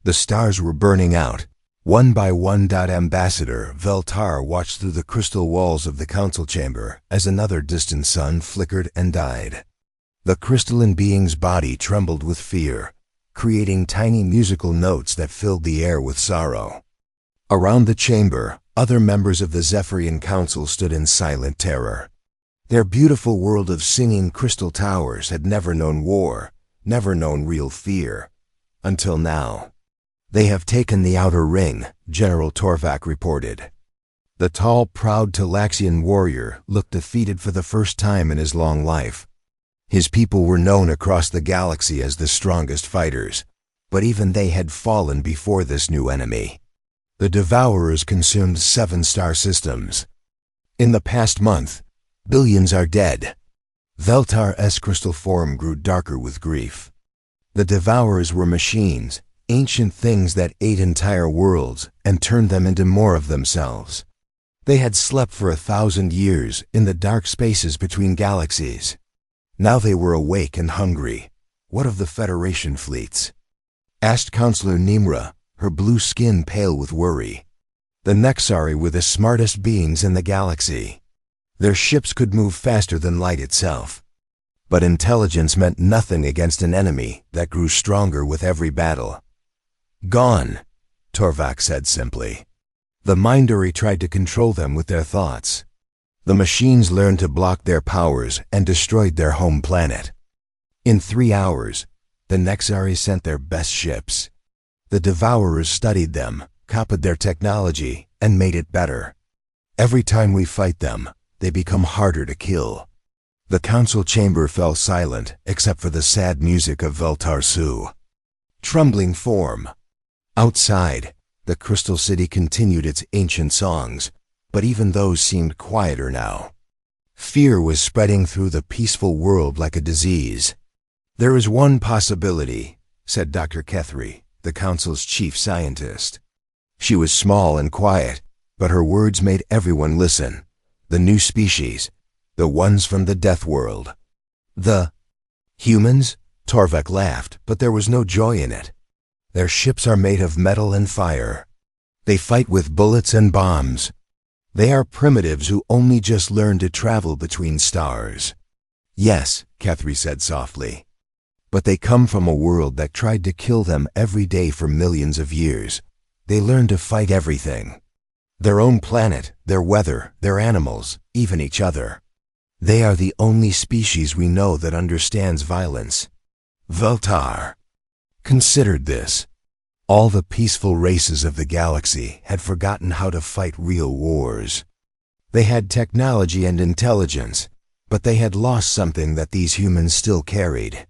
The stars were burning out, one by one. Ambassador Veltar watched through the crystal walls of the council chamber as another distant sun flickered and died. The crystalline being's body trembled with fear, creating tiny musical notes that filled the air with sorrow. Around the chamber, other members of the Zephyrian Council stood in silent terror. Their beautiful world of singing crystal towers had never known war, never known real fear, until now. "They have taken the outer ring," General Torvak reported. The tall, proud Talaxian warrior looked defeated for the first time in his long life. His people were known across the galaxy as the strongest fighters, but even they had fallen before this new enemy. The Devourers consumed 7 star systems. In the past month, billions are dead. Veltar's crystal form grew darker with grief. The Devourers were machines, ancient things that ate entire worlds and turned them into more of themselves. They had slept for 1,000 years in the dark spaces between galaxies. Now they were awake and hungry. "What of the Federation fleets?" asked Counselor Nimra, her blue skin pale with worry. "The Nexari were the smartest beings in the galaxy. Their ships could move faster than light itself. But intelligence meant nothing against an enemy that grew stronger with every battle." "Gone," Torvak said simply. "The Mindori tried to control them with their thoughts. The machines learned to block their powers and destroyed their home planet. In 3 hours, the Nexari sent their best ships. The Devourers studied them, copied their technology, and made it better. Every time we fight them, they become harder to kill." The council chamber fell silent except for the sad music of Veltar's trembling form. Outside, the Crystal City continued its ancient songs, but even those seemed quieter now. Fear was spreading through the peaceful world like a disease. "There is one possibility," said Dr. Kethri, the council's chief scientist. She was small and quiet, but her words made everyone listen. "The new species, the ones from the Death World." "The humans?" Torvak laughed, but there was no joy in it. "Their ships are made of metal and fire. They fight with bullets and bombs. They are primitives who only just learned to travel between stars." "Yes," Kethri said softly. "But they come from a world that tried to kill them every day for millions of years. They learned to fight everything. Their own planet, their weather, their animals, even each other. They are the only species we know that understands violence." Veltar considered this. All the peaceful races of the galaxy had forgotten how to fight real wars. They had technology and intelligence, but they had lost something that these humans still carried.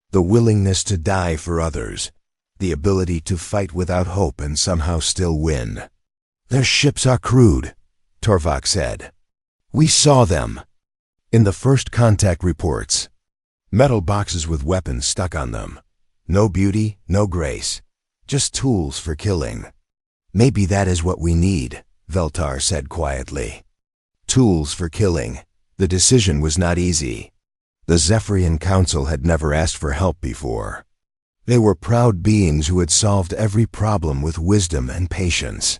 The willingness to die for others, the ability to fight without hope and somehow still win. "Their ships are crude," Torvak said. "We saw them in the first contact reports. Metal boxes with weapons stuck on them. No beauty, no grace. Just tools for killing." "Maybe that is what we need," Veltar said quietly. Tools for killing. The decision was not easy. The Zephyrian Council had never asked for help before. They were proud beings who had solved every problem with wisdom and patience.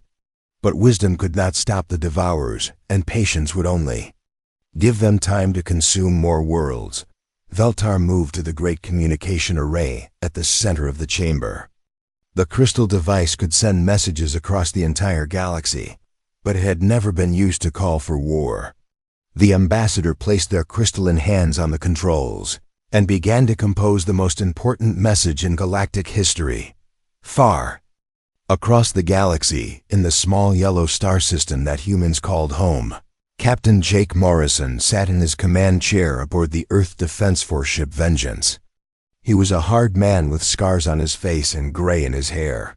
But wisdom could not stop the Devourers, and patience would only give them time to consume more worlds. Veltar moved to the great communication array at the center of the chamber. The crystal device could send messages across the entire galaxy, but it had never been used to call for war. The ambassador placed their crystalline hands on the controls and began to compose the most important message in galactic history. Far across the galaxy, in the small yellow star system that humans called home, Captain Jake Morrison sat in his command chair aboard the Earth Defense Force ship Vengeance. He was a hard man with scars on his face and gray in his hair.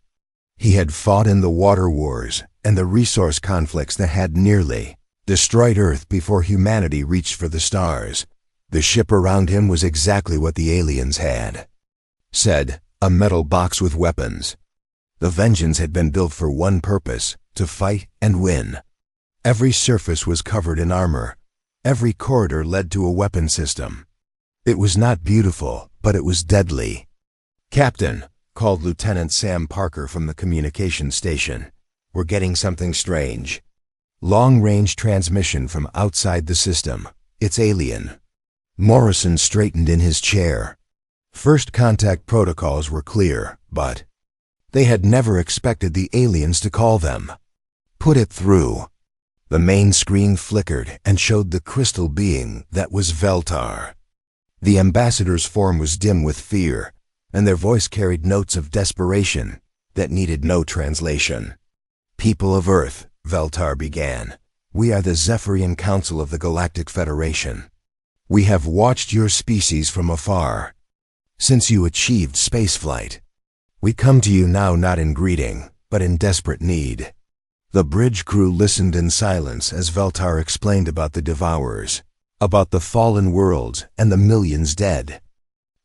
He had fought in the water wars and the resource conflicts that had nearly destroyed Earth before humanity reached for the stars. The ship around him was exactly what the aliens had. Said, a metal box with weapons. The Vengeance had been built for one purpose, to fight and win. Every surface was covered in armor. Every corridor led to a weapon system. It was not beautiful, but it was deadly. "Captain, called Lieutenant Sam Parker from the communications station. "We're getting something strange. Long-range transmission from outside the system. It's alien." Morrison straightened in his chair. First contact protocols were clear, but they had never expected the aliens to call them. "Put it through." The main screen flickered and showed the crystal being that was Veltar. The ambassador's form was dim with fear, and their voice carried notes of desperation that needed no translation. "People of Earth," Veltar began, "we are the Zephyrian Council of the Galactic Federation. We have watched your species from afar since you achieved spaceflight. We come to you now not in greeting, but in desperate need." The bridge crew listened in silence as Veltar explained about the Devourers, about the fallen worlds and the millions dead.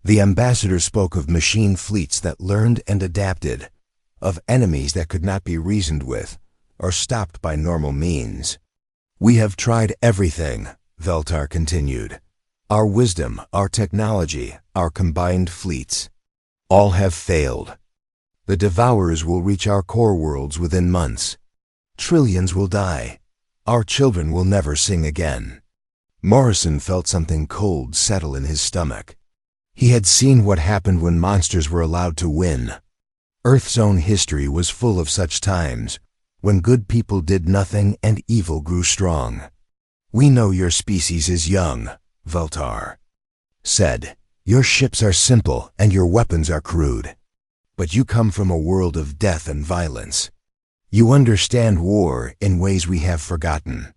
The ambassador spoke of machine fleets that learned and adapted, of enemies that could not be reasoned with or stopped by normal means. "We have tried everything," Veltar continued. "Our wisdom, our technology, our combined fleets. All have failed. The Devourers will reach our core worlds within months. Trillions will die. Our children will never sing again." Morrison felt something cold settle in his stomach. He had seen what happened when monsters were allowed to win. Earth's own history was full of such times, when good people did nothing and evil grew strong. "We know your species is young," Veltar said. "Your ships are simple and your weapons are crude. But you come from a world of death and violence. You understand war in ways we have forgotten.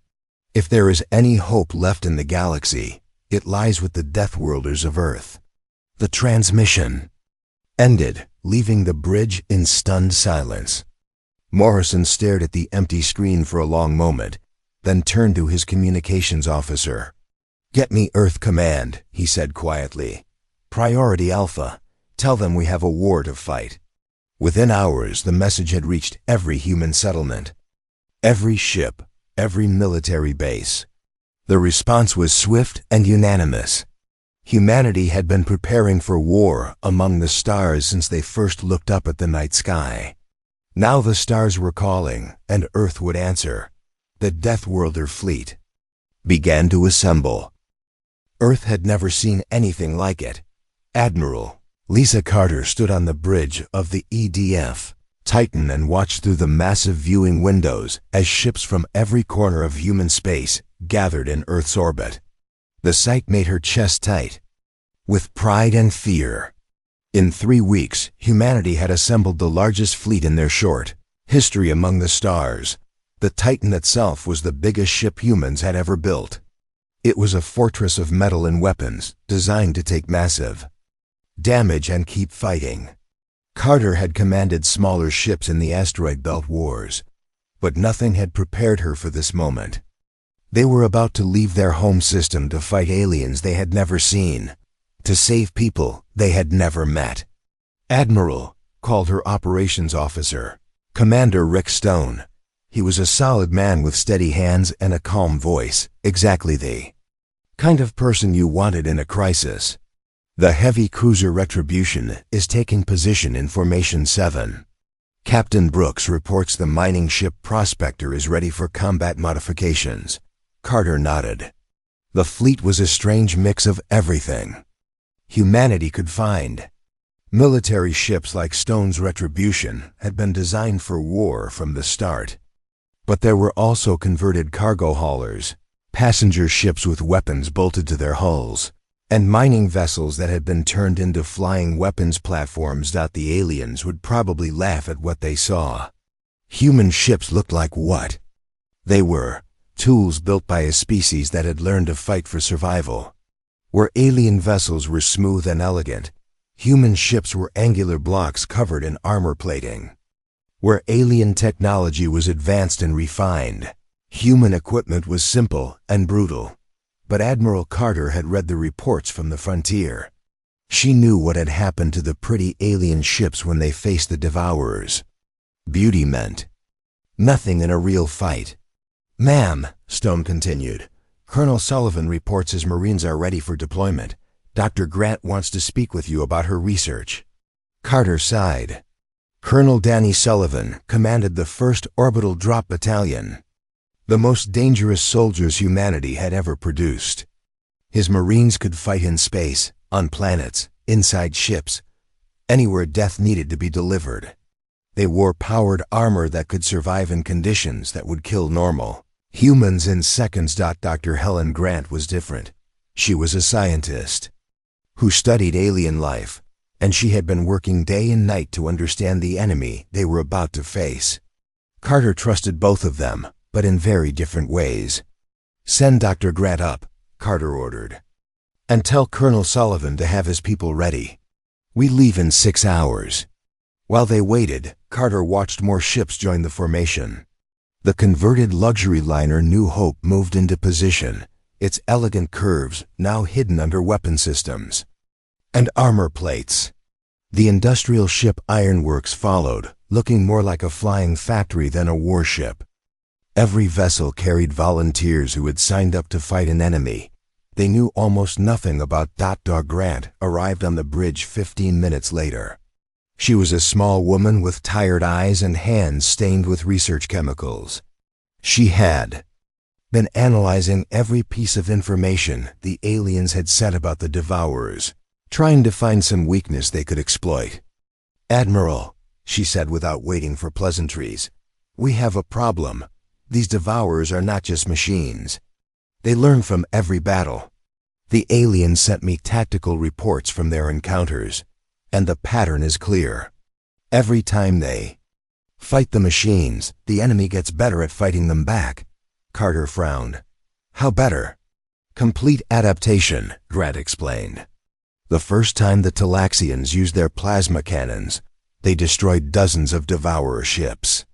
If there is any hope left in the galaxy, it lies with the Deathworlders of Earth." The transmission ended, leaving the bridge in stunned silence. Morrison stared at the empty screen for a long moment, then turned to his communications officer. "Get me Earth Command," he said quietly. "Priority Alpha. Tell them we have a war to fight." Within hours, the message had reached every human settlement, every ship, every military base. The response was swift and unanimous. Humanity had been preparing for war among the stars since they first looked up at the night sky. Now the stars were calling, and Earth would answer. The Deathworlder fleet began to assemble. Earth had never seen anything like it. Admiral Lisa Carter stood on the bridge of the EDF Titan and watched through the massive viewing windows as ships from every corner of human space gathered in Earth's orbit. The sight made her chest tight with pride and fear. In 3 weeks, humanity had assembled the largest fleet in their short history among the stars. The Titan itself was the biggest ship humans had ever built. It was a fortress of metal and weapons, designed to take massive damage and keep fighting. Carter had commanded smaller ships in the asteroid belt wars, but nothing had prepared her for this moment. They were about to leave their home system to fight aliens they had never seen, to save people they had never met. "Admiral," called her operations officer, Commander Rick Stone. He was a solid man with steady hands and a calm voice, exactly the kind of person you wanted in a crisis. "The heavy cruiser Retribution is taking position in Formation 7. Captain Brooks reports the mining ship Prospector is ready for combat modifications." Carter nodded. The fleet was a strange mix of everything humanity could find. Military ships like Stone's Retribution had been designed for war from the start. But there were also converted cargo haulers, passenger ships with weapons bolted to their hulls, and mining vessels that had been turned into flying weapons platforms. The aliens would probably laugh at what they saw. Human ships looked like what? They were tools built by a species that had learned to fight for survival. Where alien vessels were smooth and elegant, human ships were angular blocks covered in armor plating. Where alien technology was advanced and refined, human equipment was simple and brutal. But Admiral Carter had read the reports from the frontier. She knew what had happened to the pretty alien ships when they faced the Devourers. Beauty meant nothing in a real fight. "Ma'am," Stone continued, "Colonel Sullivan reports his Marines are ready for deployment. Dr. Grant wants to speak with you about her research." Carter sighed. Colonel Danny Sullivan commanded the 1st Orbital Drop Battalion, the most dangerous soldiers humanity had ever produced. His Marines could fight in space, on planets, inside ships, anywhere death needed to be delivered. They wore powered armor that could survive in conditions that would kill normal humans in seconds. Dr. Helen Grant was different. She was a scientist who studied alien life, and she had been working day and night to understand the enemy they were about to face. Carter trusted both of them, but in very different ways. "Send Dr. Grant up," Carter ordered, "and tell Colonel Sullivan to have his people ready. We leave in 6 hours." While they waited, Carter watched more ships join the formation. The converted luxury liner New Hope moved into position, its elegant curves now hidden under weapon systems and armor plates. The industrial ship Ironworks followed, looking more like a flying factory than a warship. Every vessel carried volunteers who had signed up to fight an enemy. They knew almost nothing about Dr. Grant arrived on the bridge 15 minutes later. She was a small woman with tired eyes and hands stained with research chemicals. She had been analyzing every piece of information the aliens had said about the Devourers, trying to find some weakness they could exploit. "Admiral," she said without waiting for pleasantries, "we have a problem. These Devourers are not just machines. They learn from every battle. The aliens sent me tactical reports from their encounters, and the pattern is clear. Every time they fight the machines, the enemy gets better at fighting them back." Carter frowned. "How better?" "Complete adaptation," Grant explained. "The first time the Talaxians used their plasma cannons, they destroyed dozens of Devourer ships.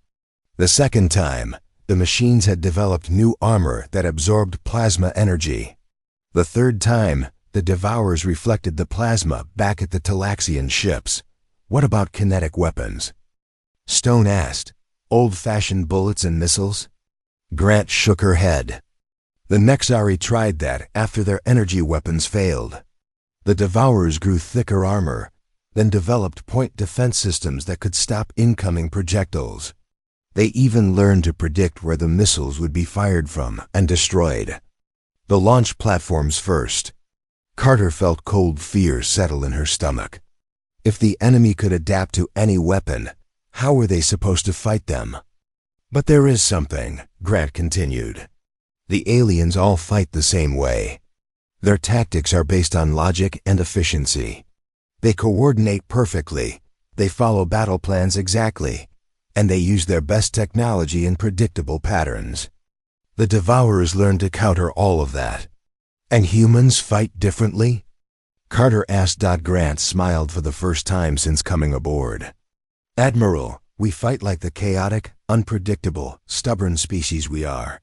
The second time, the machines had developed new armor that absorbed plasma energy. The third time, the Devourers reflected the plasma back at the Talaxian ships. What about kinetic weapons?" Stone asked. "Old-fashioned bullets and missiles?" Grant shook her head. "The Nexari tried that after their energy weapons failed. The Devourers grew thicker armor, then developed point defense systems that could stop incoming projectiles. They even learned to predict where the missiles would be fired from and destroyed. The launch platforms first." Carter felt cold fear settle in her stomach. If the enemy could adapt to any weapon, how were they supposed to fight them? "But there is something," Grant continued. "The aliens all fight the same way. Their tactics are based on logic and efficiency. They coordinate perfectly, they follow battle plans exactly, and they use their best technology in predictable patterns. The Devourers learn to counter all of that. And humans fight differently?" Carter asked. Grant smiled for the first time since coming aboard. "Admiral, we fight like the chaotic, unpredictable, stubborn species we are.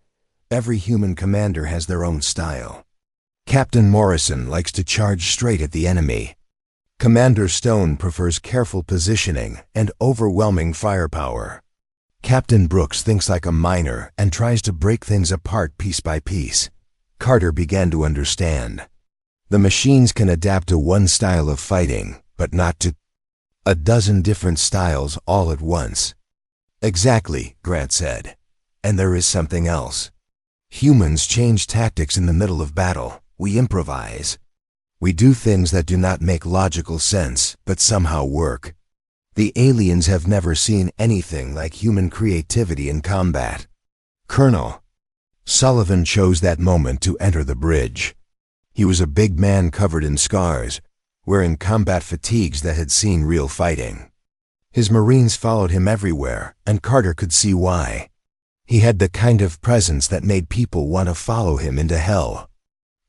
Every human commander has their own style. Captain Morrison likes to charge straight at the enemy. Commander Stone prefers careful positioning and overwhelming firepower. Captain Brooks thinks like a miner and tries to break things apart piece by piece." Carter began to understand. The machines can adapt to one style of fighting, but not to a dozen different styles all at once. "Exactly," Grant said. "And there is something else. Humans change tactics in the middle of battle. We improvise. We do things that do not make logical sense, but somehow work. The aliens have never seen anything like human creativity in combat." Colonel Sullivan chose that moment to enter the bridge. He was a big man covered in scars, wearing combat fatigues that had seen real fighting. His Marines followed him everywhere, and Carter could see why. He had the kind of presence that made people want to follow him into hell.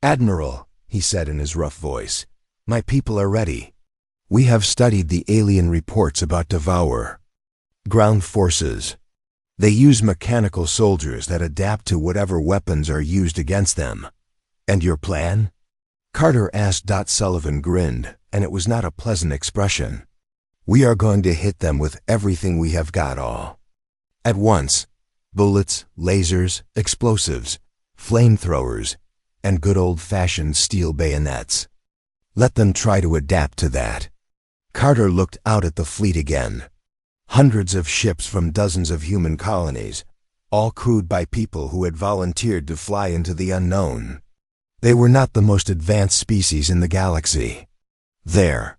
"Admiral," he said in his rough voice, "my people are ready. We have studied the alien reports about Devour. Ground forces. They use mechanical soldiers that adapt to whatever weapons are used against them. And your plan?" Carter asked. Sullivan grinned, and it was not a pleasant expression. "We are going to hit them with everything we have got all at once. Bullets, lasers, explosives, flamethrowers, and good old-fashioned steel bayonets. Let them try to adapt to that." Carter looked out at the fleet again. Hundreds of ships from dozens of human colonies, all crewed by people who had volunteered to fly into the unknown. They were not the most advanced species in the galaxy. Their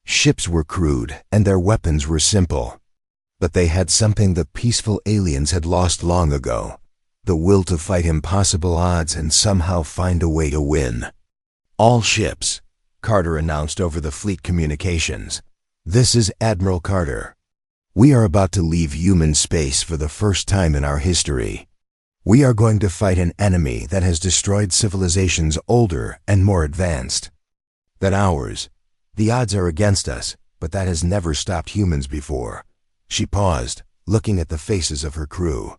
ships were crude and their weapons were simple. But they had something the peaceful aliens had lost long ago: the will to fight impossible odds and somehow find a way to win. "All ships," Carter announced over the fleet communications. "This is Admiral Carter. We are about to leave human space for the first time in our history. We are going to fight an enemy that has destroyed civilizations older and more advanced than ours. The odds are against us, but that has never stopped humans before." She paused, looking at the faces of her crew.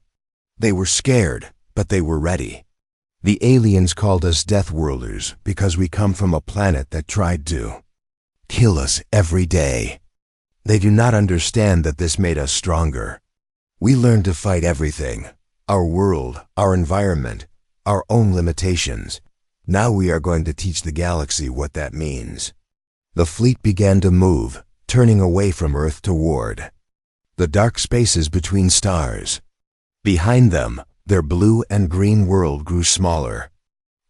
They were scared, but they were ready. "The aliens called us Deathworlders because we come from a planet that tried to kill us every day. They do not understand that this made us stronger. We learned to fight everything: our world, our environment, our own limitations. Now we are going to teach the galaxy what that means." The fleet began to move, turning away from Earth toward the dark spaces between stars. Behind them, their blue and green world grew smaller.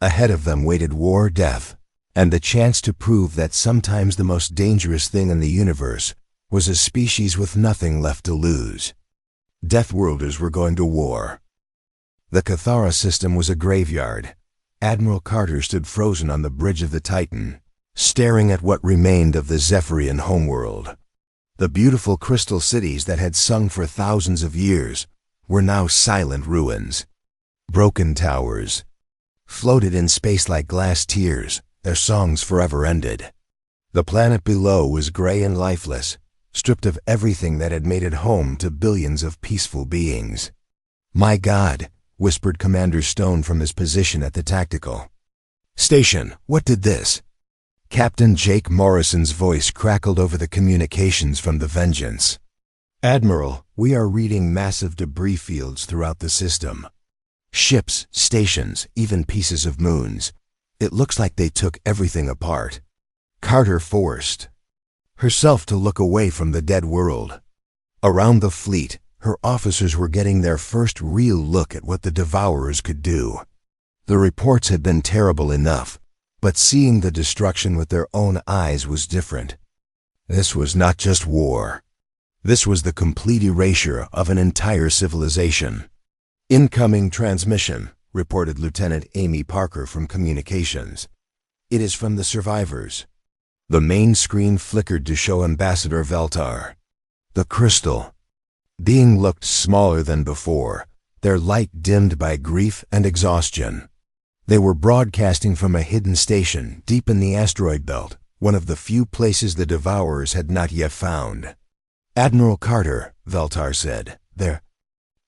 Ahead of them waited war, death, and the chance to prove that sometimes the most dangerous thing in the universe was a species with nothing left to lose. Deathworlders were going to war. The Cathara system was a graveyard. Admiral Carter stood frozen on the bridge of the Titan, staring at what remained of the Zephyrian homeworld. The beautiful crystal cities that had sung for thousands of years were now silent ruins. Broken towers floated in space like glass tears, their songs forever ended. The planet below was gray and lifeless, stripped of everything that had made it home to billions of peaceful beings. "My God," whispered Commander Stone from his position at the tactical station. "What did this?" Captain Jake Morrison's voice crackled over the communications from the Vengeance. "Admiral, we are reading massive debris fields throughout the system. Ships, stations, even pieces of moons. It looks like they took everything apart." Carter forced herself to look away from the dead world. Around the fleet, her officers were getting their first real look at what the Devourers could do. The reports had been terrible enough, but seeing the destruction with their own eyes was different. This was not just war. This was the complete erasure of an entire civilization. "Incoming transmission," reported Lieutenant Amy Parker from Communications. "It is from the survivors." The main screen flickered to show Ambassador Veltar. The crystal being looked smaller than before, their light dimmed by grief and exhaustion. They were broadcasting from a hidden station deep in the asteroid belt, one of the few places the Devourers had not yet found. "Admiral Carter," Veltar said, their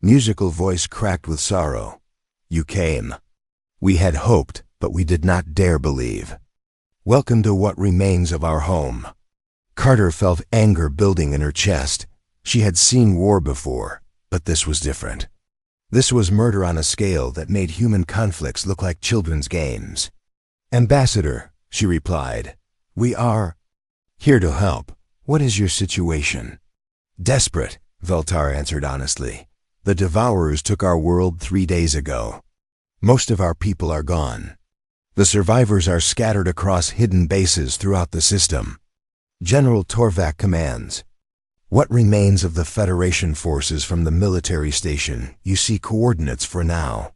musical voice cracked with sorrow. "You came. We had hoped, but we did not dare believe. Welcome to what remains of our home." Carter felt anger building in her chest. She had seen war before, but this was different. This was murder on a scale that made human conflicts look like children's games. "Ambassador," she replied, "we are here to help. What is your situation?" "Desperate," Veltar answered honestly. "The Devourers took our world 3 days ago. Most of our people are gone. The survivors are scattered across hidden bases throughout the system. General Torvak commands. What remains of the Federation forces from the military station? You see coordinates for now."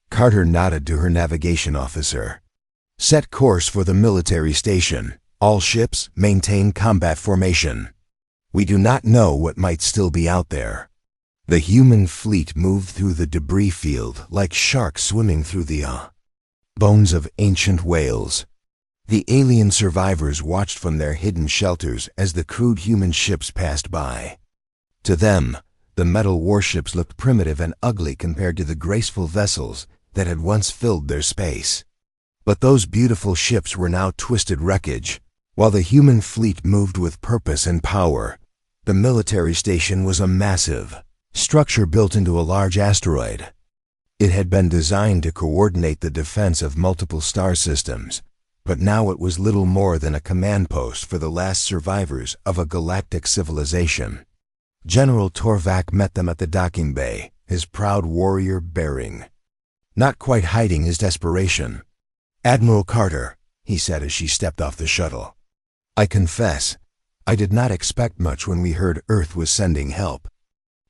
Carter nodded to her navigation officer. "Set course for the military station. All ships maintain combat formation. We do not know what might still be out there." The human fleet moved through the debris field like sharks swimming through the bones of ancient whales. The alien survivors watched from their hidden shelters as the crude human ships passed by. To them, the metal warships looked primitive and ugly compared to the graceful vessels that had once filled their space. But those beautiful ships were now twisted wreckage. While the human fleet moved with purpose and power, the military station was a massive structure built into a large asteroid. It had been designed to coordinate the defense of multiple star systems, but now it was little more than a command post for the last survivors of a galactic civilization. General Torvak met them at the docking bay, his proud warrior bearing, not quite hiding his desperation. "Admiral Carter," he said as she stepped off the shuttle, "I confess, I did not expect much when we heard Earth was sending help.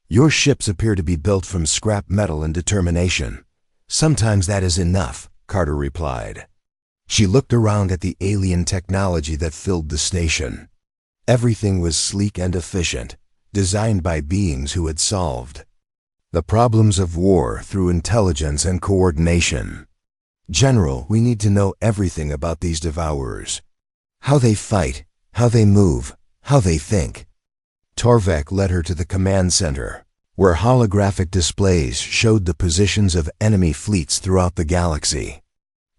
Your ships appear to be built from scrap metal and determination. Sometimes that is enough," Carter replied. She looked around at the alien technology that filled the station. Everything was sleek and efficient, designed by beings who had solved the problems of war through intelligence and coordination. "General, we need to know everything about these devourers. How they fight, how they move, how they think." Torvak led her to the command center, where holographic displays showed the positions of enemy fleets throughout the galaxy.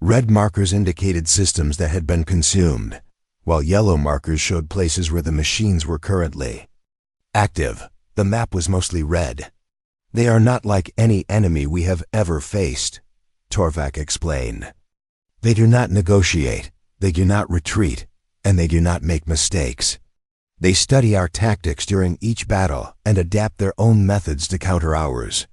Red markers indicated systems that had been consumed, while yellow markers showed places where the machines were currently active. The map was mostly red. "They are not like any enemy we have ever faced," Torvak explained. "They do not negotiate, they do not retreat, and they do not make mistakes. They study our tactics during each battle and adapt their own methods to counter ours.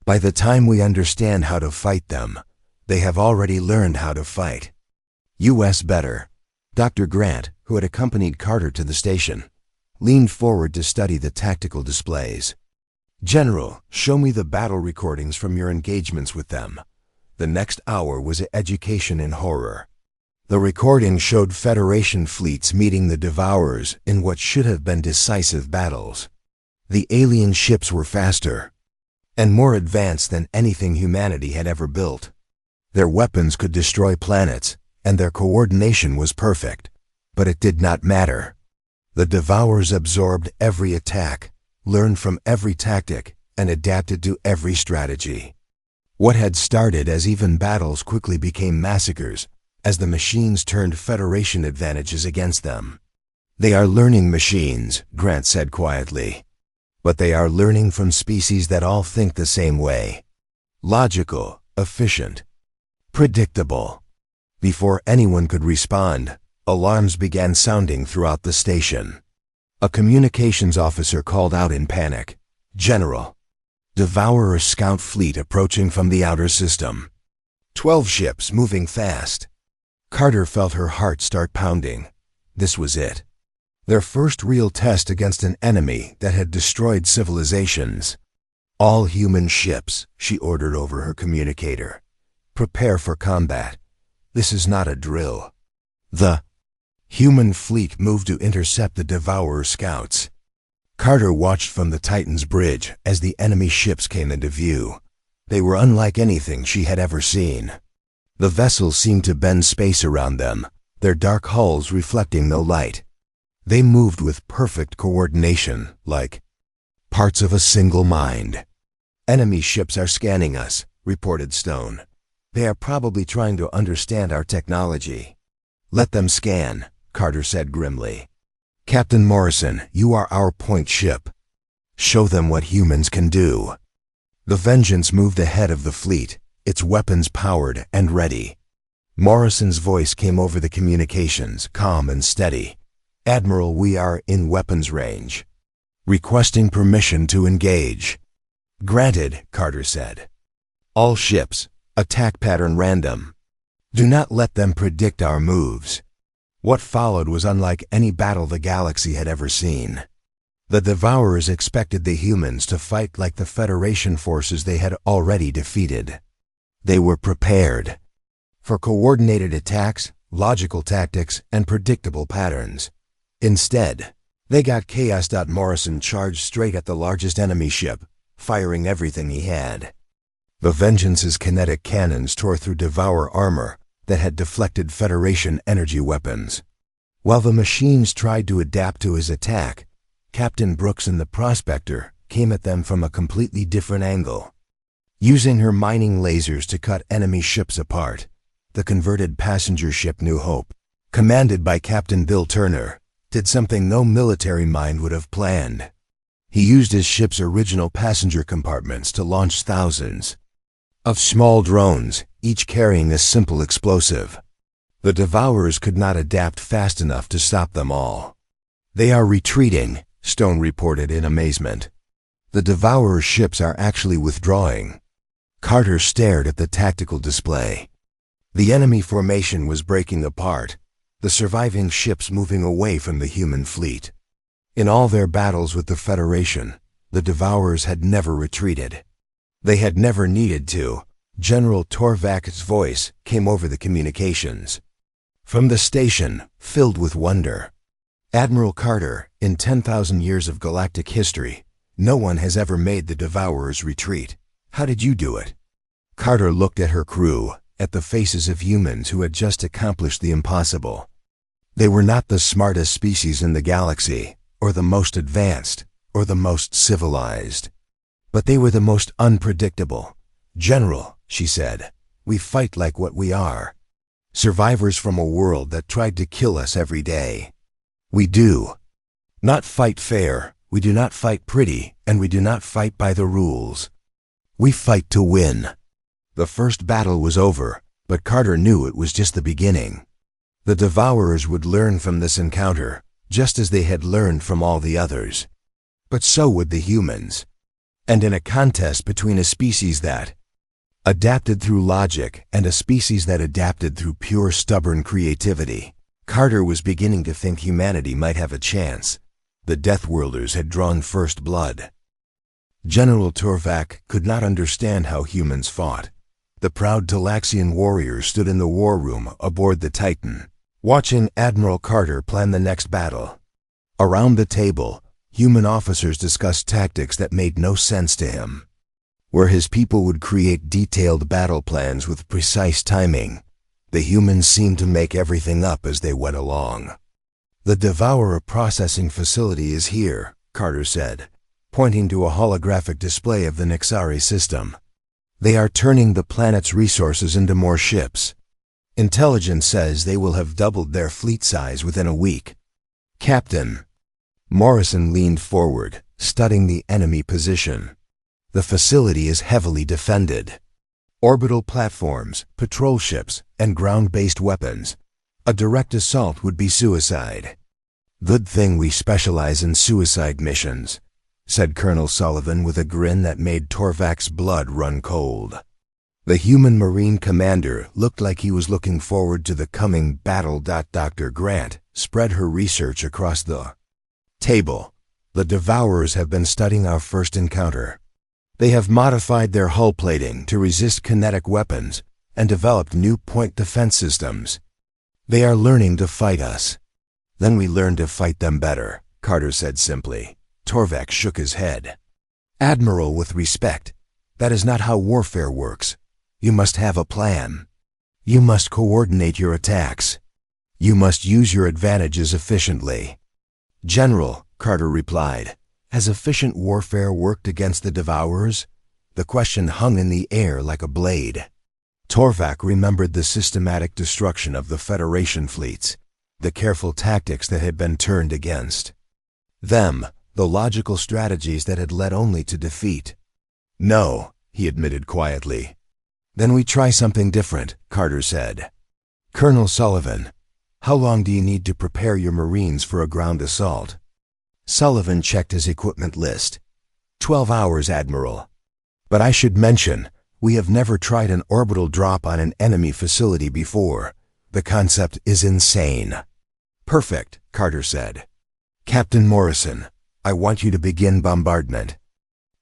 By the time we understand how to fight them, they have already learned how to fight." U.S. better. Dr. Grant, who had accompanied Carter to the station, leaned forward to study the tactical displays. "General, show me the battle recordings from your engagements with them." The next hour was education in horror. The recording showed Federation fleets meeting the Devourers in what should have been decisive battles. The alien ships were faster and more advanced than anything humanity had ever built. Their weapons could destroy planets, and their coordination was perfect, but it did not matter. The Devourers absorbed every attack, learned from every tactic, and adapted to every strategy. What had started as even battles quickly became massacres, as the machines turned Federation advantages against them. "They are learning machines," Grant said quietly. "But they are learning from species that all think the same way. Logical, efficient, predictable." Before anyone could respond, alarms began sounding throughout the station. A communications officer called out in panic, "General, Devourer scout fleet approaching from the outer system. 12 ships moving fast." Carter felt her heart start pounding. This was it. Their first real test against an enemy that had destroyed civilizations. "All human ships," she ordered over her communicator. "Prepare for combat. This is not a drill." The human fleet moved to intercept the Devourer scouts. Carter watched from the Titan's bridge as the enemy ships came into view. They were unlike anything she had ever seen. The vessels seemed to bend space around them, their dark hulls reflecting no light. They moved with perfect coordination, like parts of a single mind. "Enemy ships are scanning us," reported Stone. "They are probably trying to understand our technology." "Let them scan," Carter said grimly. "Captain Morrison, you are our point ship. Show them what humans can do." The Vengeance moved ahead of the fleet, its weapons powered and ready. Morrison's voice came over the communications, calm and steady. "Admiral, we are in weapons range. Requesting permission to engage." "Granted," Carter said. "All ships, attack pattern random. Do not let them predict our moves." What followed was unlike any battle the galaxy had ever seen. The Devourers expected the humans to fight like the Federation forces they had already defeated. They were prepared for coordinated attacks, logical tactics, and predictable patterns. Instead, they got chaos. Morrison charged straight at the largest enemy ship, firing everything he had. The Vengeance's kinetic cannons tore through Devourer armor that had deflected Federation energy weapons. While the machines tried to adapt to his attack, Captain Brooks and the Prospector came at them from a completely different angle. Using her mining lasers to cut enemy ships apart, the converted passenger ship New Hope, commanded by Captain Bill Turner, did something no military mind would have planned. He used his ship's original passenger compartments to launch thousands of small drones, each carrying a simple explosive. The Devourers could not adapt fast enough to stop them all. "They are retreating," Stone reported in amazement. "The Devourers' ships are actually withdrawing." Carter stared at the tactical display. The enemy formation was breaking apart, the surviving ships moving away from the human fleet. In all their battles with the Federation, the Devourers had never retreated. They had never needed to. General Torvak's voice came over the communications. From the station, filled with wonder. "Admiral Carter, in 10,000 years of galactic history, no one has ever made the Devourers retreat. How did you do it?" Carter looked at her crew, at the faces of humans who had just accomplished the impossible. They were not the smartest species in the galaxy, or the most advanced, or the most civilized. But they were the most unpredictable. "General," she said, "we fight like what we are. Survivors from a world that tried to kill us every day. We do not fight fair, we do not fight pretty, and we do not fight by the rules. We fight to win." The first battle was over, but Carter knew it was just the beginning. The Devourers would learn from this encounter, just as they had learned from all the others. But so would the humans. And in a contest between a species that adapted through logic and a species that adapted through pure stubborn creativity, Carter was beginning to think humanity might have a chance. The Deathworlders had drawn first blood. General Torvak could not understand how humans fought. The proud Talaxian warriors stood in the war room aboard the Titan, watching Admiral Carter plan the next battle. Around the table, human officers discussed tactics that made no sense to him. Where his people would create detailed battle plans with precise timing, the humans seemed to make everything up as they went along. "The Devourer processing facility is here," Carter said, pointing to a holographic display of the Nixari system. "They are turning the planet's resources into more ships. Intelligence says they will have doubled their fleet size within a week." "Captain." Morrison leaned forward, studying the enemy position. "The facility is heavily defended. Orbital platforms, patrol ships, and ground-based weapons. A direct assault would be suicide." "Good thing we specialize in suicide missions," said Colonel Sullivan with a grin that made Torvak's blood run cold. The human Marine commander looked like he was looking forward to the coming battle. Dr. Grant spread her research across the table. "The Devourers have been studying our first encounter. They have modified their hull plating to resist kinetic weapons and developed new point defense systems. They are learning to fight us. Then we learn to fight them better," Carter said simply. Torvak shook his head. "Admiral, with respect, that is not how warfare works. You must have a plan. You must coordinate your attacks. You must use your advantages efficiently." "General," Carter replied, "has efficient warfare worked against the Devourers?" The question hung in the air like a blade. Torvak remembered the systematic destruction of the Federation fleets, the careful tactics that had been turned against them, the logical strategies that had led only to defeat. "No," he admitted quietly. "Then we try something different," Carter said. "Colonel Sullivan, how long do you need to prepare your Marines for a ground assault?" Sullivan checked his equipment list. 12 hours, Admiral. But I should mention, we have never tried an orbital drop on an enemy facility before. The concept is insane." "Perfect," Carter said. "Captain Morrison, I want you to begin bombardment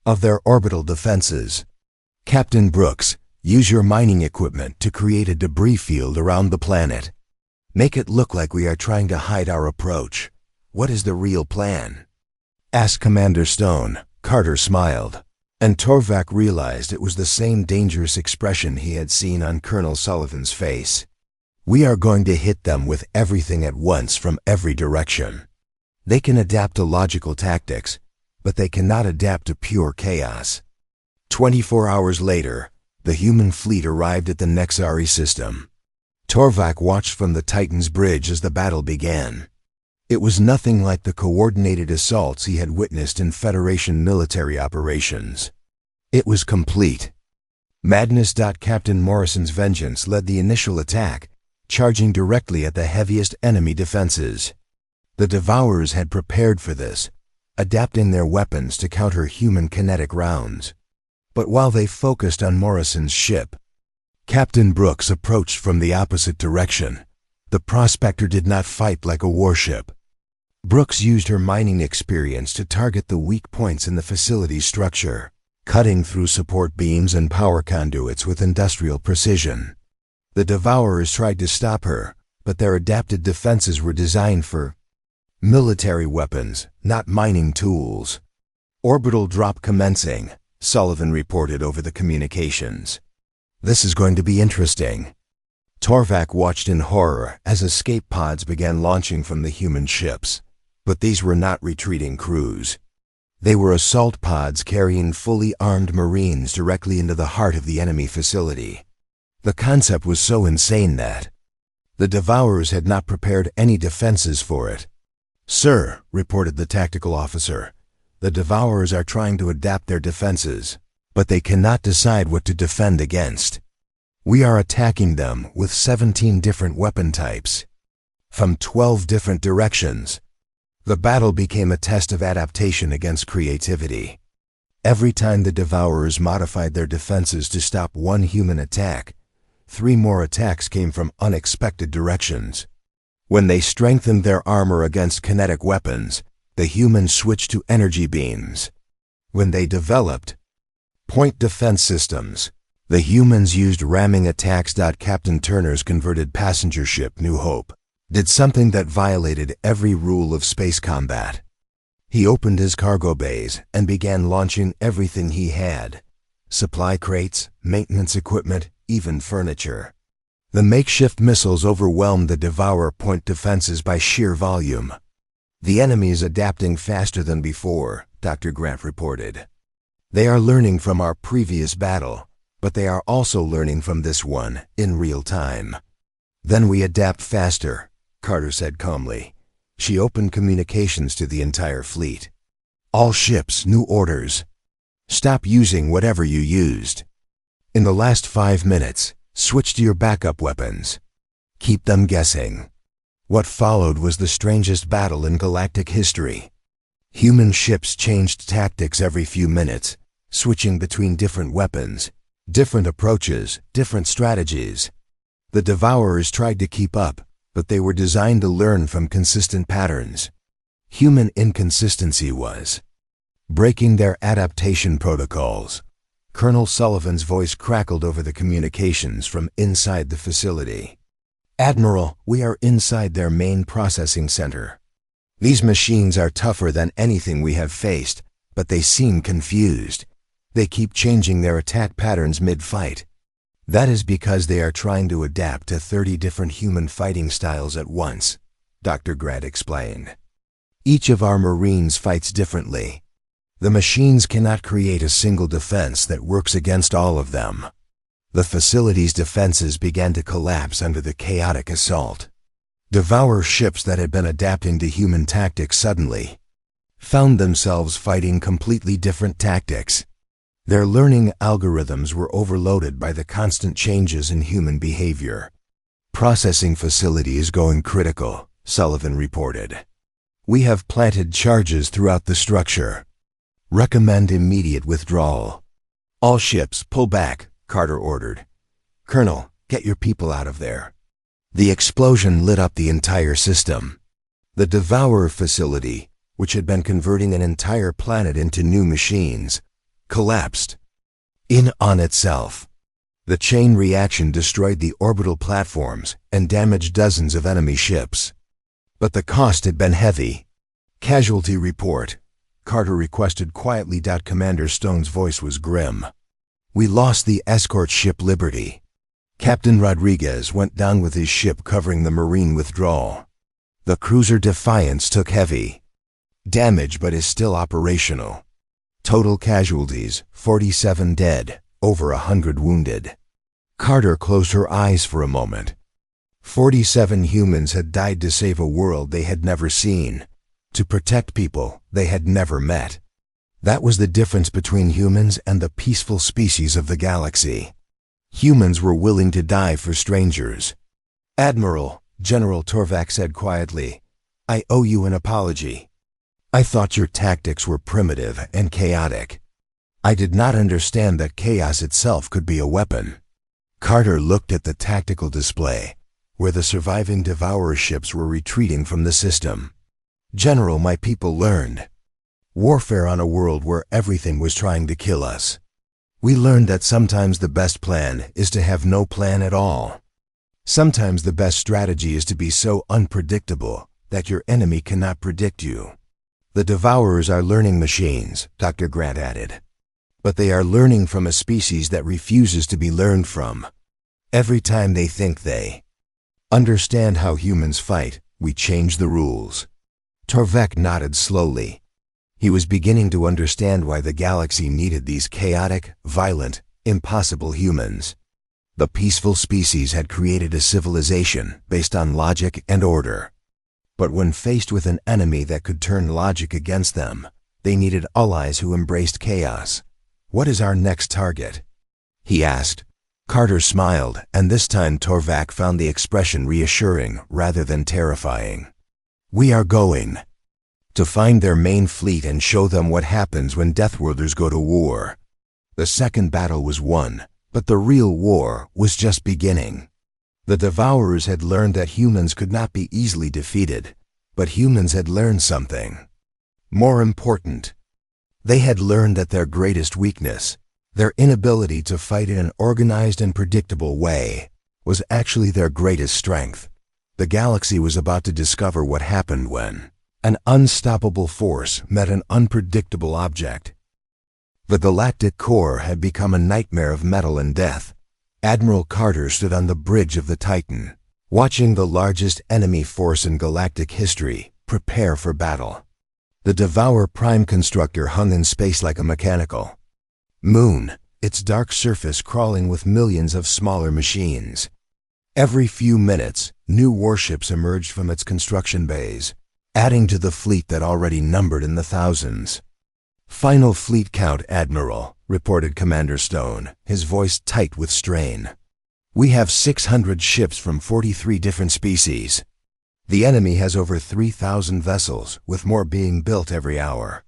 of their orbital defenses. Captain Brooks, use your mining equipment to create a debris field around the planet. Make it look like we are trying to hide our approach. What is the real plan?" asked Commander Stone. Carter smiled, and Torvak realized it was the same dangerous expression he had seen on Colonel Sullivan's face. "We are going to hit them with everything at once from every direction. They can adapt to logical tactics, but they cannot adapt to pure chaos." 24 hours later, the human fleet arrived at the Nexari system. Torvak watched from the Titan's bridge as the battle began. It was nothing like the coordinated assaults he had witnessed in Federation military operations. It was complete. Madness. Captain Morrison's vengeance led the initial attack, charging directly at the heaviest enemy defenses. The Devourers had prepared for this, adapting their weapons to counter human kinetic rounds. But while they focused on Morrison's ship, Captain Brooks approached from the opposite direction. The Prospector did not fight like a warship. Brooks used her mining experience to target the weak points in the facility's structure, cutting through support beams and power conduits with industrial precision. The Devourers tried to stop her, but their adapted defenses were designed for military weapons, not mining tools. Orbital drop commencing, Sullivan reported over the communications. This is going to be interesting. Torvak watched in horror as escape pods began launching from the human ships. But these were not retreating crews. They were assault pods carrying fully armed Marines directly into the heart of the enemy facility. The concept was so insane that the Devourers had not prepared any defenses for it. "Sir," reported the tactical officer, "the Devourers are trying to adapt their defenses, but they cannot decide what to defend against. We are attacking them with 17 different weapon types, from 12 different directions." The battle became a test of adaptation against creativity. Every time the Devourers modified their defenses to stop one human attack, 3 more attacks came from unexpected directions. When they strengthened their armor against kinetic weapons, the humans switched to energy beams. When they developed point defense systems, the humans used ramming attacks. Captain Turner's converted passenger ship, New Hope, did something that violated every rule of space combat. He opened his cargo bays and began launching everything he had: supply crates, maintenance equipment, even furniture. The makeshift missiles overwhelmed the Devourer point defenses by sheer volume. "The enemy is adapting faster than before," Dr. Grant reported. "They are learning from our previous battle, but they are also learning from this one in real time." "Then we adapt faster," Carter said calmly. She opened communications to the entire fleet. "All ships, new orders. Stop using whatever you used. In the last 5 minutes, switch to your backup weapons. Keep them guessing." What followed was the strangest battle in galactic history. Human ships changed tactics every few minutes, switching between different weapons, different approaches, different strategies. The Devourers tried to keep up, but they were designed to learn from consistent patterns. Human inconsistency was breaking their adaptation protocols. Colonel Sullivan's voice crackled over the communications from inside the facility. "Admiral, we are inside their main processing center. These machines are tougher than anything we have faced, but they seem confused. They keep changing their attack patterns mid-fight. That is because they are trying to adapt to 30 different human fighting styles at once," Dr. Grant explained. "Each of our Marines fights differently. The machines cannot create a single defense that works against all of them." The facility's defenses began to collapse under the chaotic assault. Devourer ships that had been adapting to human tactics suddenly found themselves fighting completely different tactics. Their learning algorithms were overloaded by the constant changes in human behavior. "Processing facility is going critical," Sullivan reported. "We have planted charges throughout the structure. Recommend immediate withdrawal." "All ships, pull back," Carter ordered. "Colonel, get your people out of there." The explosion lit up the entire system. The Devourer facility, which had been converting an entire planet into new machines, collapsed in on itself. The chain reaction destroyed the orbital platforms and damaged dozens of enemy ships. But the cost had been heavy. "Casualty report," Carter requested quietly. Commander Stone's voice was grim. "We lost the escort ship Liberty. Captain Rodriguez went down with his ship covering the Marine withdrawal. The cruiser Defiance took heavy damage but is still operational. Total casualties, 47 dead, over 100 wounded." Carter closed her eyes for a moment. 47 humans had died to save a world they had never seen, to protect people they had never met. That was the difference between humans and the peaceful species of the galaxy. Humans were willing to die for strangers. "Admiral," General Torvak said quietly, "I owe you an apology. I thought your tactics were primitive and chaotic. I did not understand that chaos itself could be a weapon." Carter looked at the tactical display, where the surviving Devourer ships were retreating from the system. "General, my people learned warfare on a world where everything was trying to kill us. We learned that sometimes the best plan is to have no plan at all. Sometimes the best strategy is to be so unpredictable that your enemy cannot predict you." "The Devourers are learning machines," Dr. Grant added. "But they are learning from a species that refuses to be learned from. Every time they think they understand how humans fight, we change the rules." Torvak nodded slowly. He was beginning to understand why the galaxy needed these chaotic, violent, impossible humans. The peaceful species had created a civilization based on logic and order. But when faced with an enemy that could turn logic against them, they needed allies who embraced chaos. "What is our next target?" he asked. Carter smiled, and this time Torvak found the expression reassuring rather than terrifying. "We are going to find their main fleet and show them what happens when Deathworlders go to war." The second battle was won, but the real war was just beginning. The Devourers had learned that humans could not be easily defeated, but humans had learned something more important. They had learned that their greatest weakness, their inability to fight in an organized and predictable way, was actually their greatest strength. The galaxy was about to discover what happened when an unstoppable force met an unpredictable object. The galactic core had become a nightmare of metal and death. Admiral Carter stood on the bridge of the Titan, watching the largest enemy force in galactic history prepare for battle. The Devourer Prime Constructor hung in space like a mechanical moon, its dark surface crawling with millions of smaller machines. Every few minutes, new warships emerged from its construction bays, adding to the fleet that already numbered in the thousands. "Final fleet count, Admiral," reported Commander Stone, his voice tight with strain. "We have 600 ships from 43 different species. The enemy has over 3,000 vessels, with more being built every hour."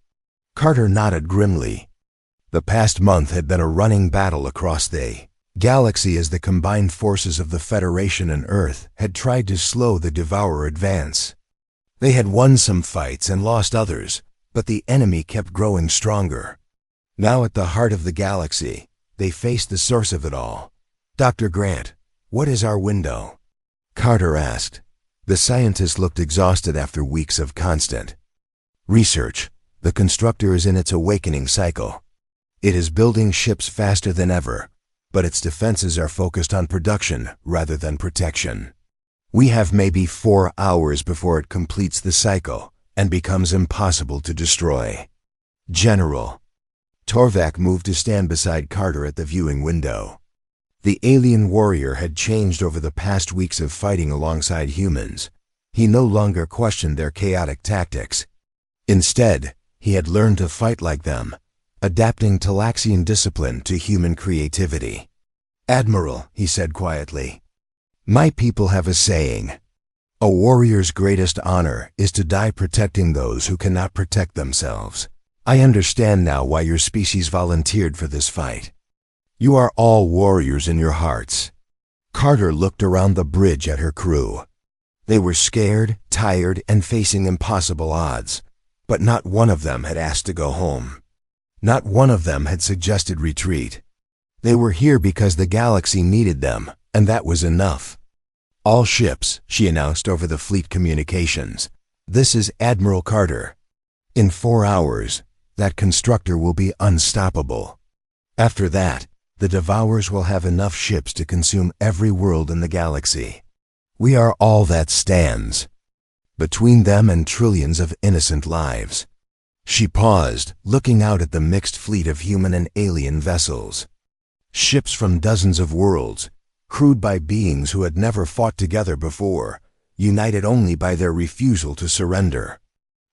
Carter nodded grimly. The past month had been a running battle across the galaxy as the combined forces of the Federation and Earth had tried to slow the Devourer advance. They had won some fights and lost others, but the enemy kept growing stronger. Now at the heart of the galaxy, they faced the source of it all. "Dr. Grant, what is our window?" Carter asked. The scientist looked exhausted after weeks of constant research. "The constructor is in its awakening cycle. It is building ships faster than ever, but its defenses are focused on production rather than protection. We have maybe 4 hours before it completes the cycle and becomes impossible to destroy." "General." Torvak moved to stand beside Carter at the viewing window. The alien warrior had changed over the past weeks of fighting alongside humans. He no longer questioned their chaotic tactics. Instead, he had learned to fight like them, adapting Talaxian discipline to human creativity. "Admiral," he said quietly, "my people have a saying. A warrior's greatest honor is to die protecting those who cannot protect themselves. I understand now why your species volunteered for this fight. You are all warriors in your hearts." Carter looked around the bridge at her crew. They were scared, tired, and facing impossible odds, but not one of them had asked to go home. Not one of them had suggested retreat. They were here because the galaxy needed them, and that was enough. "All ships," she announced over the fleet communications. "This is Admiral Carter. In 4 hours, that constructor will be unstoppable. After that, the Devourers will have enough ships to consume every world in the galaxy. We are all that stands between them and trillions of innocent lives." She paused, looking out at the mixed fleet of human and alien vessels. Ships from dozens of worlds, crewed by beings who had never fought together before, united only by their refusal to surrender.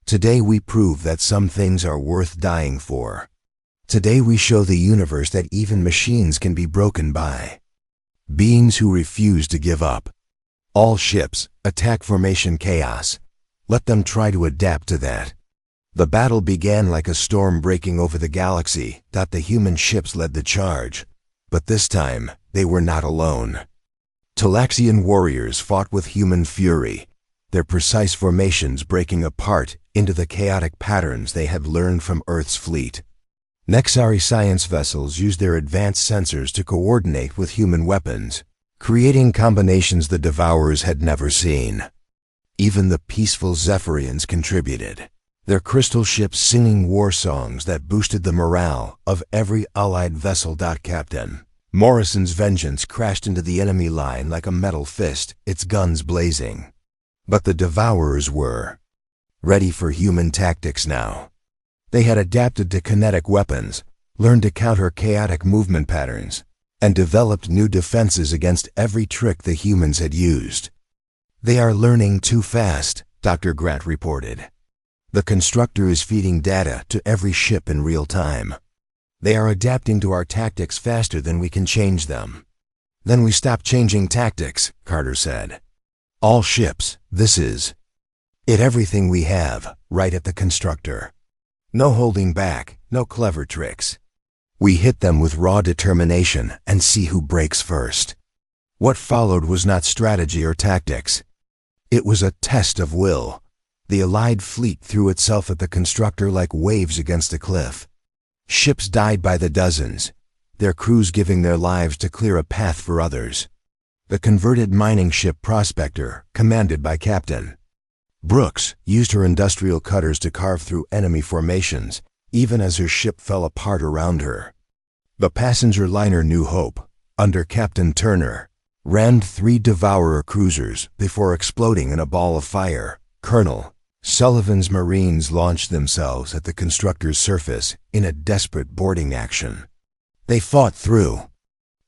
Today we prove that some things are worth dying for. Today we show the universe that even machines can be broken by beings who refuse to give up. All ships, attack formation chaos. Let them try to adapt to that. The battle began like a storm breaking over the galaxy. The human ships led the charge. But this time, they were not alone. Talaxian warriors fought with human fury, their precise formations breaking apart into the chaotic patterns they had learned from Earth's fleet. Nexari science vessels used their advanced sensors to coordinate with human weapons, creating combinations the Devourers had never seen. Even the peaceful Zephyrians contributed, their crystal ships singing war songs that boosted the morale of every allied vessel. Captain Morrison's vengeance crashed into the enemy line like a metal fist, its guns blazing. But the Devourers were ready for human tactics now. They had adapted to kinetic weapons, learned to counter chaotic movement patterns, and developed new defenses against every trick the humans had used. "They are learning too fast," Dr. Grant reported. "The constructor is feeding data to every ship in real time. They are adapting to our tactics faster than we can change them." "Then we stop changing tactics," Carter said. "All ships, this is it. Everything we have, right at the constructor. No holding back, no clever tricks. We hit them with raw determination and see who breaks first." What followed was not strategy or tactics. It was a test of will. The Allied fleet threw itself at the constructor like waves against a cliff. Ships died by the dozens, their crews giving their lives to clear a path for others. The converted mining ship Prospector, commanded by Captain Brooks, used her industrial cutters to carve through enemy formations, even as her ship fell apart around her. The passenger liner New Hope, under Captain Turner, rammed 3 Devourer cruisers before exploding in a ball of fire. Colonel Sullivan's Marines launched themselves at the constructor's surface in a desperate boarding action. They fought through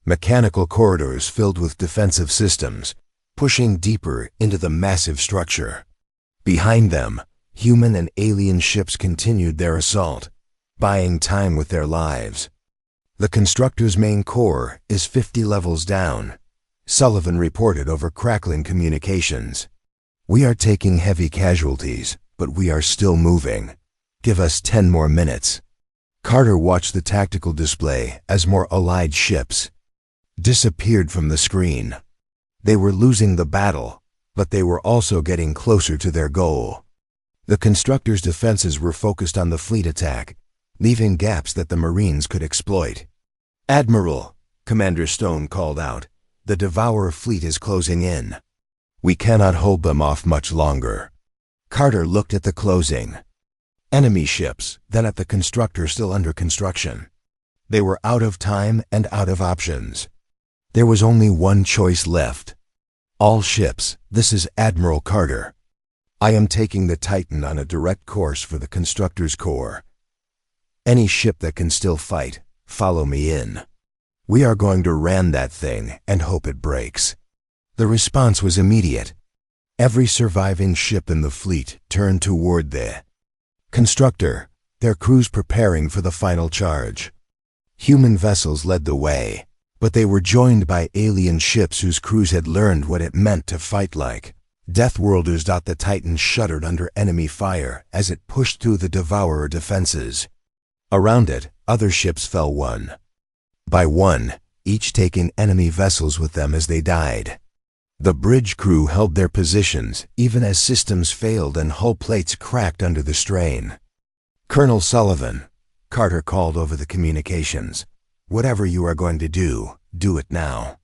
mechanical corridors filled with defensive systems, pushing deeper into the massive structure. Behind them, human and alien ships continued their assault, buying time with their lives. "The constructor's main core is 50 levels down," Sullivan reported over crackling communications. "We are taking heavy casualties, but we are still moving. Give us 10 more minutes." Carter watched the tactical display as more Allied ships disappeared from the screen. They were losing the battle, but they were also getting closer to their goal. The constructor's defenses were focused on the fleet attack, leaving gaps that the Marines could exploit. "Admiral," Commander Stone called out, "the Devourer fleet is closing in. We cannot hold them off much longer." Carter looked at the closing enemy ships, then at the constructor still under construction. They were out of time and out of options. There was only one choice left. "All ships, this is Admiral Carter. I am taking the Titan on a direct course for the constructor's core. Any ship that can still fight, follow me in. We are going to ram that thing and hope it breaks." The response was immediate. Every surviving ship in the fleet turned toward the constructor, their crews preparing for the final charge. Human vessels led the way, but they were joined by alien ships whose crews had learned what it meant to fight like Deathworlders. The Titan shuddered under enemy fire as it pushed through the Devourer defenses. Around it, other ships fell one by one, each taking enemy vessels with them as they died. The bridge crew held their positions even as systems failed and hull plates cracked under the strain. "Colonel Sullivan," Carter called over the communications, "whatever you are going to do, do it now."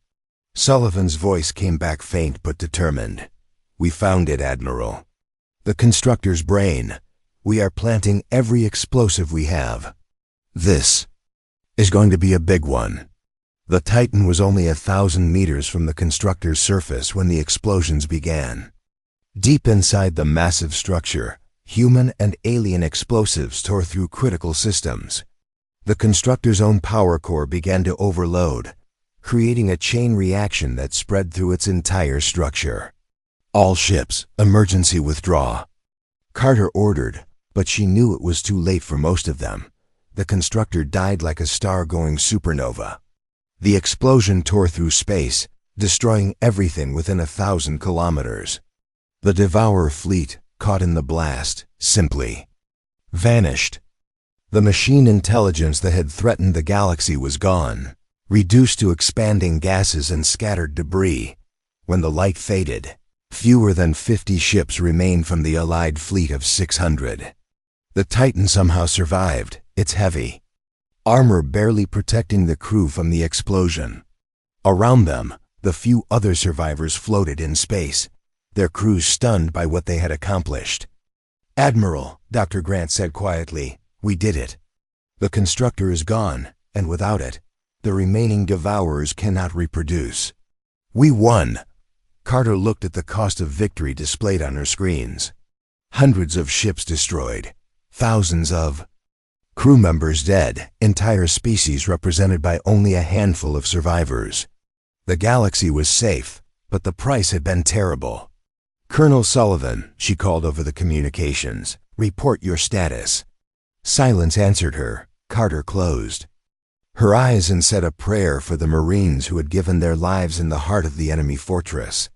Sullivan's voice came back faint but determined. "We found it, Admiral. The constructor's brain. We are planting every explosive we have. This is going to be a big one." The Titan was only 1,000 meters from the constructor's surface when the explosions began. Deep inside the massive structure, human and alien explosives tore through critical systems. The constructor's own power core began to overload, creating a chain reaction that spread through its entire structure. "All ships, emergency withdraw," Carter ordered, but she knew it was too late for most of them. The constructor died like a star-going supernova. The explosion tore through space, destroying everything within 1,000 kilometers. The Devourer fleet, caught in the blast, simply vanished. The machine intelligence that had threatened the galaxy was gone, reduced to expanding gases and scattered debris. When the light faded, fewer than 50 ships remained from the Allied fleet of 600. The Titan somehow survived, its heavy armor barely protecting the crew from the explosion. Around them, the few other survivors floated in space, their crews stunned by what they had accomplished. "Admiral," Dr. Grant said quietly, "we did it. The constructor is gone, and without it, the remaining Devourers cannot reproduce. We won." Carter looked at the cost of victory displayed on her screens. Hundreds of ships destroyed, thousands of crew members dead, entire species represented by only a handful of survivors. The galaxy was safe, but the price had been terrible. "Colonel Sullivan," she called over the communications, "report your status." Silence answered her. Carter closed her eyes and said a prayer for the Marines who had given their lives in the heart of the enemy fortress.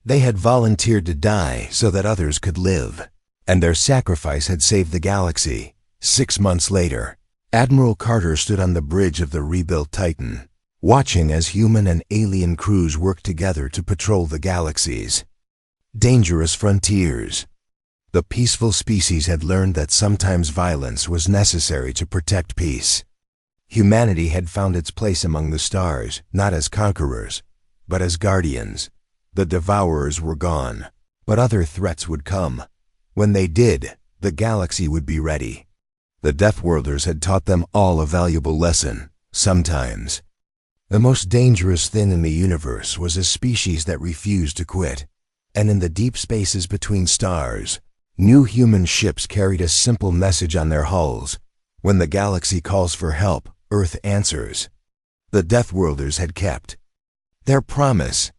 They had volunteered to die so that others could live, and their sacrifice had saved the galaxy. 6 months later, Admiral Carter stood on the bridge of the rebuilt Titan, watching as human and alien crews worked together to patrol the galaxy's dangerous frontiers. The peaceful species had learned that sometimes violence was necessary to protect peace. Humanity had found its place among the stars, not as conquerors, but as guardians. The Devourers were gone, but other threats would come. When they did, the galaxy would be ready. The Deathworlders had taught them all a valuable lesson. Sometimes, the most dangerous thing in the universe was a species that refused to quit. And in the deep spaces between stars, new human ships carried a simple message on their hulls: when the galaxy calls for help, Earth answers. The Deathworlders had kept their promise.